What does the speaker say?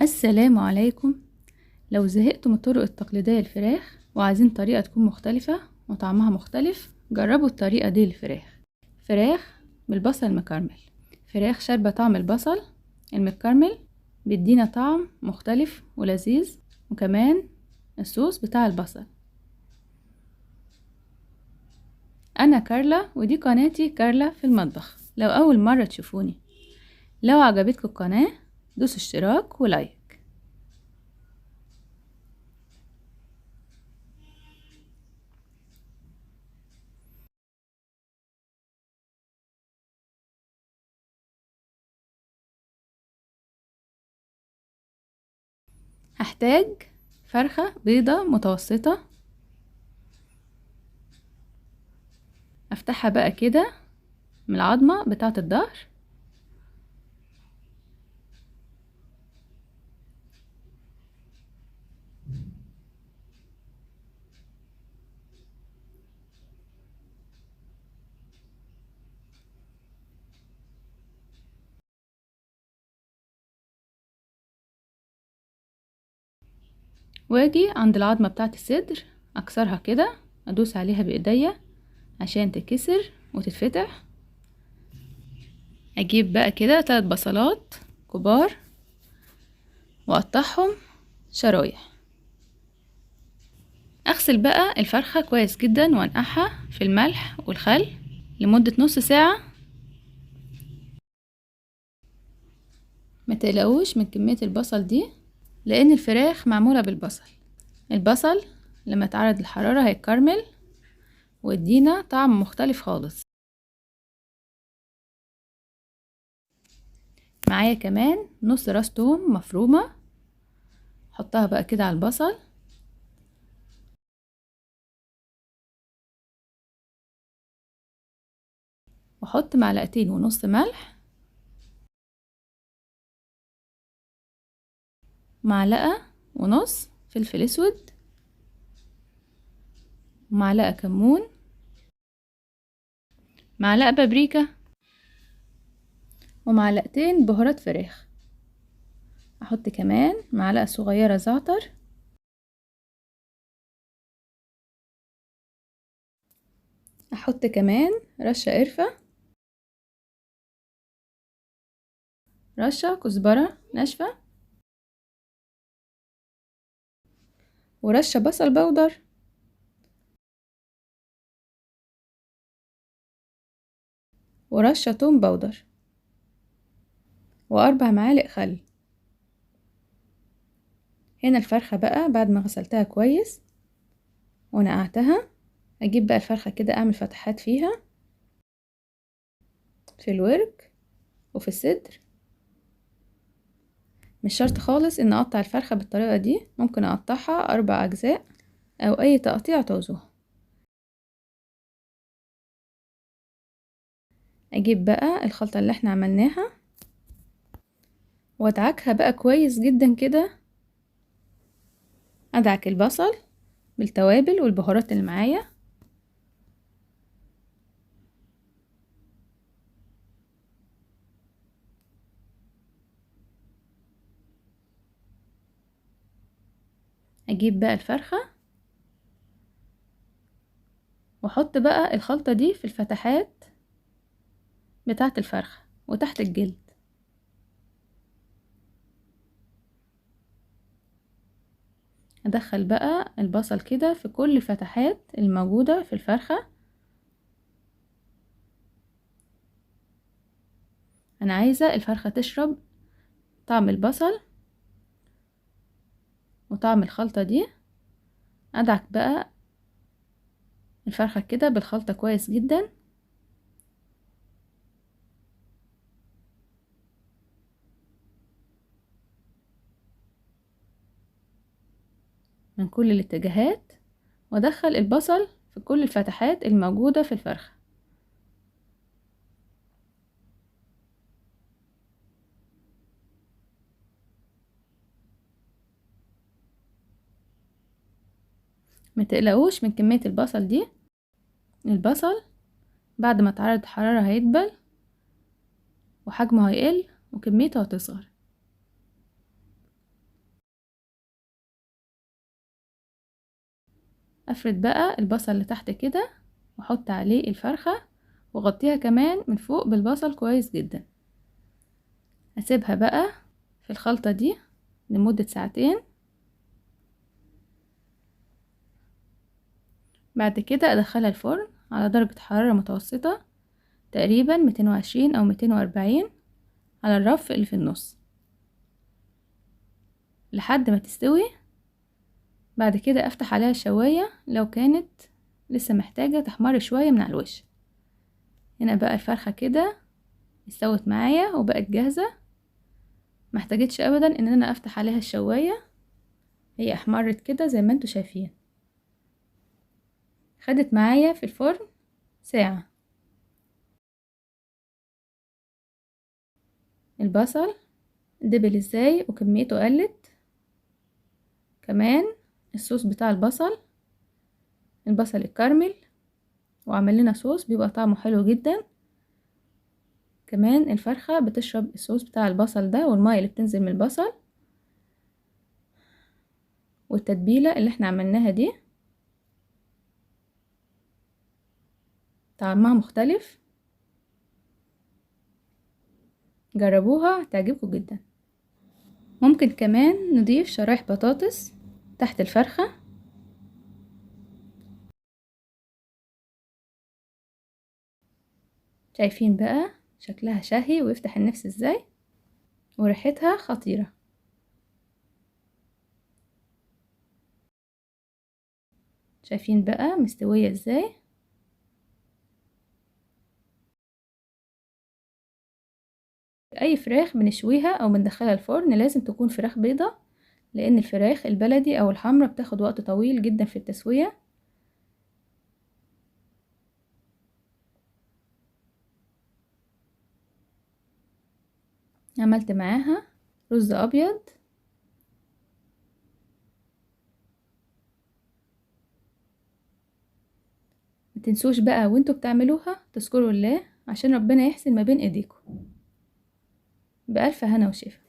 السلام عليكم. لو زهقتوا من الطرق التقليدية للفراخ وعايزين طريقة تكون مختلفة وطعمها مختلف، جربوا الطريقة دي للفراخ. فراخ بالبصل المكرمل. فراخ شاربة طعم البصل المكرمل بيدينا طعم مختلف ولذيذ، وكمان الصوص بتاع البصل. أنا كارلا ودي قناتي كارلا في المطبخ. لو أول مرة تشوفوني، لو عجبتكم القناة دوسوا اشتراك ولايك. هحتاج فرخة بيضة متوسطة، افتحها بقى كده من العظمة بتاعة الظهر، واجي عند العظمة بتاعة الصدر اكسرها كده، ادوس عليها بايديا عشان تتكسر وتتفتح. اجيب بقى كده 3 بصلات كبار واقطعهم شرايح. اغسل بقى الفرخة كويس جدا وانقعها في الملح والخل لمدة نص ساعة. ما تقلقوش من كمية البصل دي، لان الفراخ معمولة بالبصل. البصل لما تعرض للحرارة هيتكرمل ويدينا طعم مختلف خالص. معايا كمان نص راس توم مفرومة، حطها بقى كده على البصل، واحط 2.5 معلقة ملح، 1.5 معلقة فلفل اسود، ومعلقة كمون، معلقة بابريكا، ومعلقتين بهارات فراخ. احط كمان معلقة صغيرة زعتر، احط كمان رشة قرفة، رشة كزبرة ناشفة، ورشة بصل بودر، ورشة توم بودر، و4 معالق خل. هنا الفرخة بقى بعد ما غسلتها كويس ونقعتها، اجيب بقى الفرخة كده اعمل فتحات فيها في الورك وفي الصدر. مش شرط خالص ان اقطع الفرخة بالطريقة دي، ممكن اقطعها 4 اجزاء او اي تقطيع تعوزوها. اجيب بقى الخلطة اللي احنا عملناها وادعكها بقى كويس جدا كده. ادعك البصل بالتوابل والبهارات اللي معايا، اجيب بقى الفرخة واحط بقى الخلطة دي في الفتحات بتاعة الفرخة وتحت الجلد. ادخل بقى البصل كده في كل الفتحات الموجودة في الفرخة. انا عايزة الفرخة تشرب طعم البصل وطعم الخلطة دي. ادعك بقى الفرخة كده بالخلطة كويس جدا، من كل الاتجاهات، وادخل البصل في كل الفتحات الموجودة في الفرخة. ما تقلقوش من كمية البصل دي، البصل بعد ما تعرض الحرارة هيدبل وحجمه هيقل وكميته هتصغر. افرد بقى البصل اللي تحت كده واحط عليه الفرخة واغطيها كمان من فوق بالبصل كويس جدا. هسيبها بقى في الخلطة دي لمدة ساعتين. بعد كده ادخلها الفرن على درجة حرارة متوسطة، تقريبا 220 او 240 على الرف اللي في النص لحد ما تستوي. بعد كده افتح عليها الشواية لو كانت لسه محتاجة تحمر شوية من على الوش. هنا بقى الفرخة كده استوت معايا وبقت جاهزة، محتاجتش ابدا ان انا افتح عليها الشواية، هي احمرت كده زي ما انتوا شايفين. خدت معايا في الفرن ساعة. البصل دبل ازاي وكميته قلت. كمان الصوص بتاع البصل الكرمل وعمل لنا صوص بيبقى طعمه حلو جدا. كمان الفرخة بتشرب الصوص بتاع البصل ده والمية اللي بتنزل من البصل، والتتبيلة اللي احنا عملناها دي طعمها مختلف. جربوها تعجبكم جدا. ممكن كمان نضيف شرايح بطاطس تحت الفرخة. شايفين بقى شكلها شهي ويفتح النفس ازاي، وريحتها خطيرة. شايفين بقى مستوية ازاي. اي فراخ بنشويها او بندخلها الفرن لازم تكون فراخ بيضة، لان الفراخ البلدي او الحمرا بتاخد وقت طويل جدا في التسوية. عملت معاها رز ابيض. متنسوش بقى وانتوا بتعملوها تذكروا الله عشان ربنا يحسن ما بين ايديكم. بألف هنا وشفا.